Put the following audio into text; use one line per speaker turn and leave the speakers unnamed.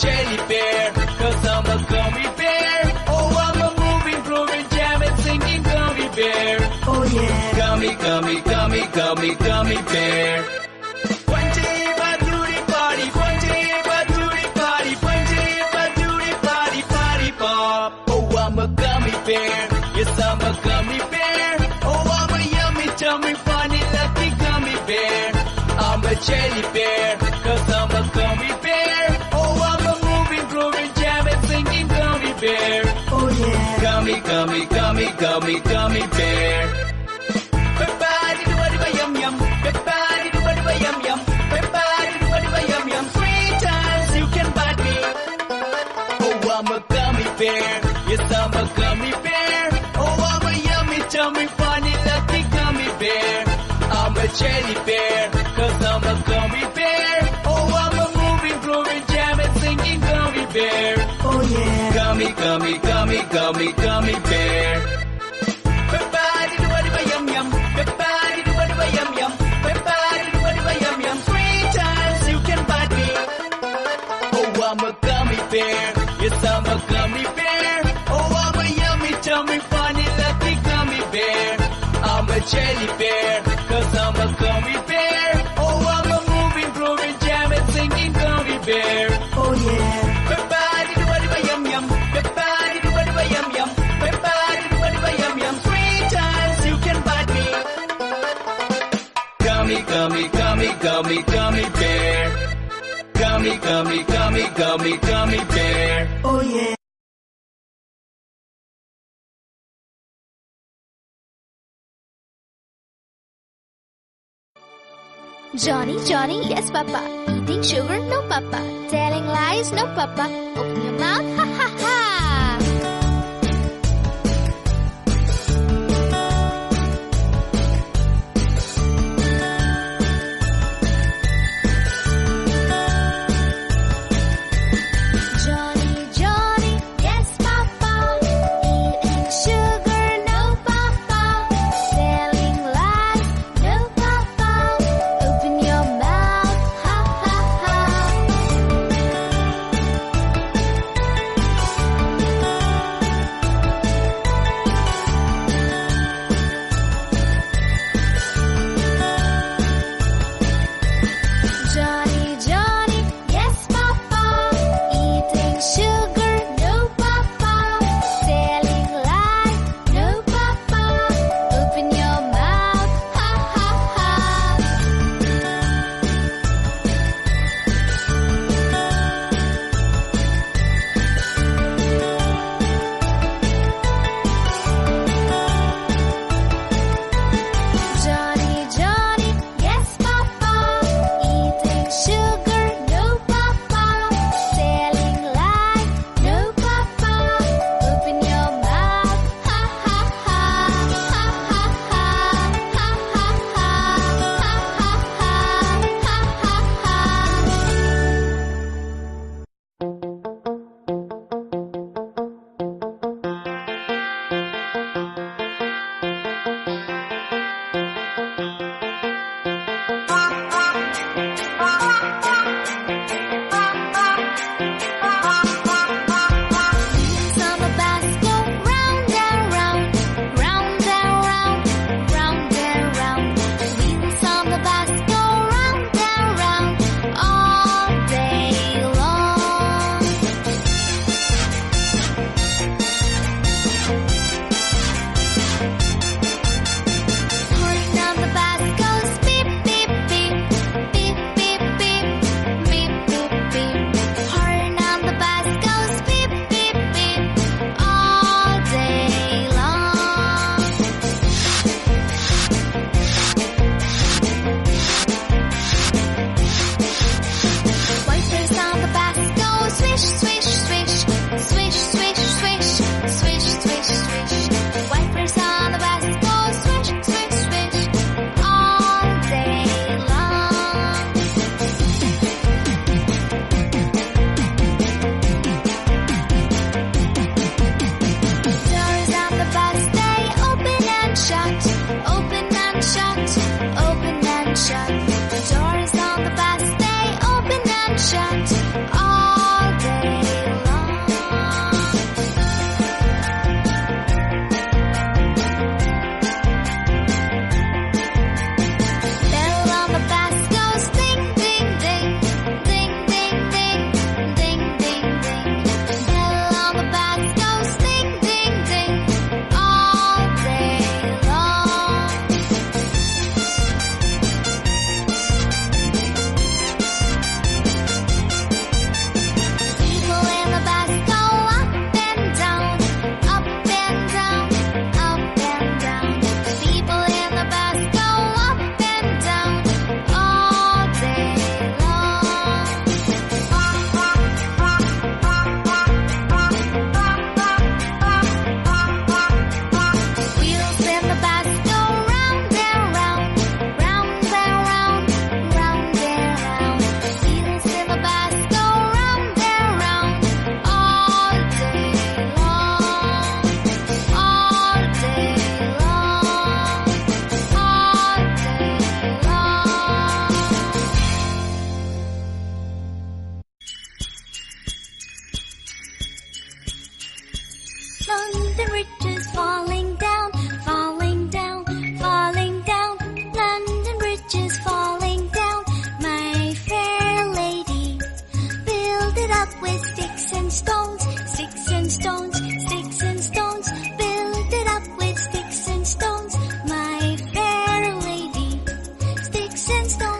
jelly bear, 'cause I'm a gummy bear. Oh, I'm a moving, grooving, jamming, singing gummy bear.
Oh yeah.
Gummy, gummy, gummy, gummy, gummy bear. One day if I do the party, one day if I do the party, one day if I do the party, party pop. Oh, I'm a gummy bear, yes I'm a gummy bear. Oh, I'm a yummy, tummy, funny, lucky gummy bear. I'm a jelly bear, 'cause I'm a gummy bear. Oh, I'm a moving, grooving, jamming, singing gummy bear.
Oh yeah.
Gummy, gummy, gummy, gummy, gummy bear. Everybody do what yum yum. Everybody do what yum yum. Everybody do what yum yum. 3 times you can bite me. Oh, I'm a gummy bear. Yes, I'm a gummy bear. Oh, I'm a yummy, tummy, funny, lucky gummy bear. I'm a jelly bear, 'cause I'm a gummy bear. Oh, I'm a moving, grooving, jamming, singing gummy bear.
Oh yeah.
Gummy, gummy, gummy, gummy, gummy bear. Everybody do what yum yum. Everybody do what yum yum. Everybody do what yum yum. 3 times you can bite me. Oh, I'm a gummy bear. Yes, I'm a gummy bear. Oh, I'm a yummy, tummy, funny, lucky gummy bear. I'm a jelly bear, 'cause I'm a gummy bear. Oh, I'm a moving, grooving, jamming, singing gummy bear.
Oh yeah.
Everybody do what yum yum. Everybody do what yum yum. Everybody do what yum yum. 3 times you can bite me. Gummy, gummy, gummy, gummy, gummy bear. Gummy, gummy, gummy, gummy, gummy bear.
Oh yeah.
Johnny, Johnny, yes papa. Eating sugar, no papa. Telling lies, no papa. Open your mouth, ha ha ha. Johnny, Johnny, yes papa. Eating sugar, no papa. Telling lies, no papa. Open your mouth, ha ha ha. sense, don't